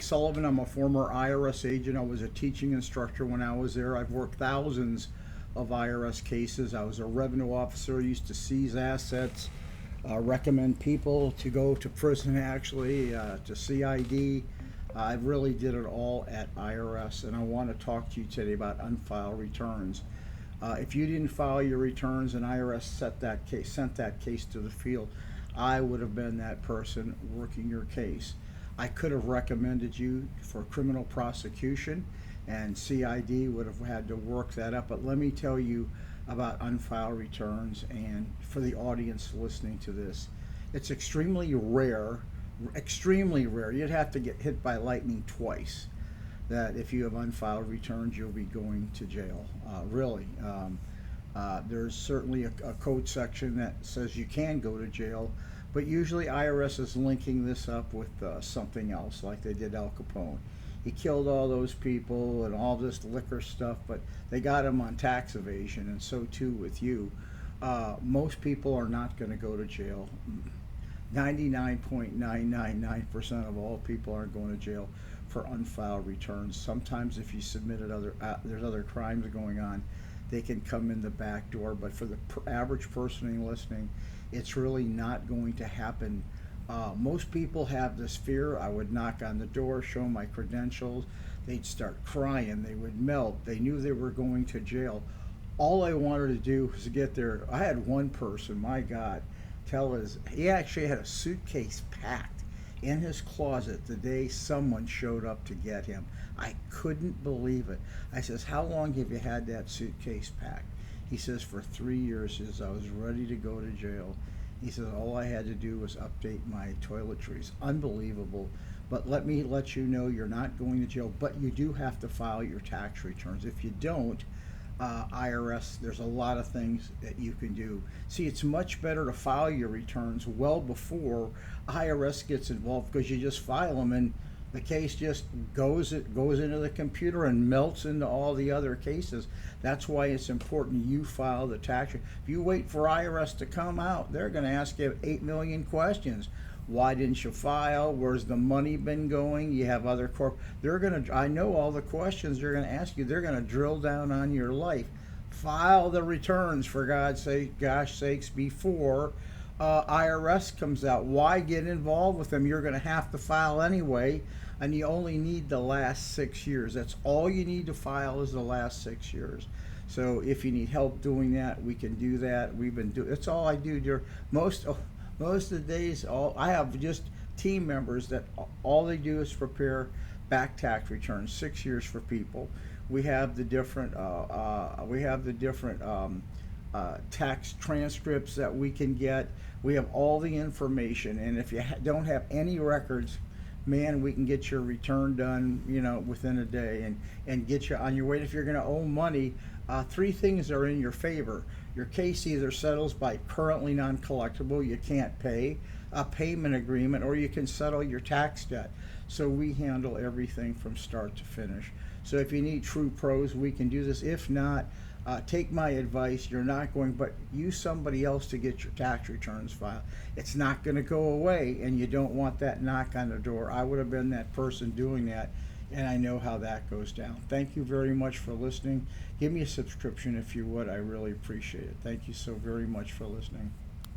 Sullivan. I'm a former IRS agent. I was a teaching instructor when I was there. I've worked thousands of IRS cases. I was a revenue officer, used to seize assets, recommend people to go to prison, actually, to CID. I really did it all at IRS, and I want to talk to you today about unfiled returns. If you didn't file your returns and IRS sent that case to the field, I would have been that person working your case. I could have recommended you for criminal prosecution, and CID would have had to work that up. But let me tell you about unfiled returns, and for the audience listening to this, it's extremely rare, extremely rare. You'd have to get hit by lightning twice that if you have unfiled returns, you'll be going to jail. Really. There's certainly a code section that says you can go to jail, but usually IRS is linking this up with something else, like they did Al Capone. He killed all those people and all this liquor stuff, but they got him on tax evasion, and so too with you. Most people are not going to go to jail. 99.999% of all people aren't going to jail for unfiled returns. Sometimes if you submitted there's other crimes going on, they can come in the back door, but for the average person listening, it's really not going to happen. Most people have this fear. I would knock on the door, show my credentials, they'd start crying, they would melt, they knew they were going to jail. All I wanted to do was get there. I had one person, my God, he actually had a suitcase packed in his closet the day someone showed up to get him. I couldn't believe it. I says, how long have you had that suitcase packed? He says, for 3 years. He says, I was ready to go to jail. He says, all I had to do was update my toiletries. Unbelievable. But let me let you know, you're not going to jail, but you do have to file your tax returns. If you don't, IRS, there's a lot of things that you can do. See, it's much better to file your returns well before IRS gets involved, because you just file them and the case just goes into the computer and melts into all the other cases. That's why it's important you file the tax. If you wait for IRS to come out, they're going to ask you 8 million questions. Why didn't you file? Where's the money been going? You have other I know all the questions they're going to ask you. They're going to drill down on your life. File the returns, for God's sake, gosh sakes, before IRS comes out. Why get involved with them? You're going to have to file anyway, and you only need the last 6 years. That's all you need to file, is the last 6 years. So if you need help doing that, we can do that. That's all I do, dear. Most of the days, I have just team members that all they do is prepare back tax returns. 6 years for people. We have the different tax transcripts that we can get. We have all the information, and if you don't have any records, man, we can get your return done, within a day, and get you on your way. If you're going to owe money, 3 things are in your favor. Your case either settles by currently non-collectible, you can't pay, a payment agreement, or you can settle your tax debt. So we handle everything from start to finish. So if you need true pros, we can do this. If not, take my advice. You're not going, but use somebody else to get your tax returns filed. It's not going to go away, and you don't want that knock on the door. I would have been that person doing that, and I know how that goes down. Thank you very much for listening. Give me a subscription if you would. I really appreciate it. Thank you so very much for listening.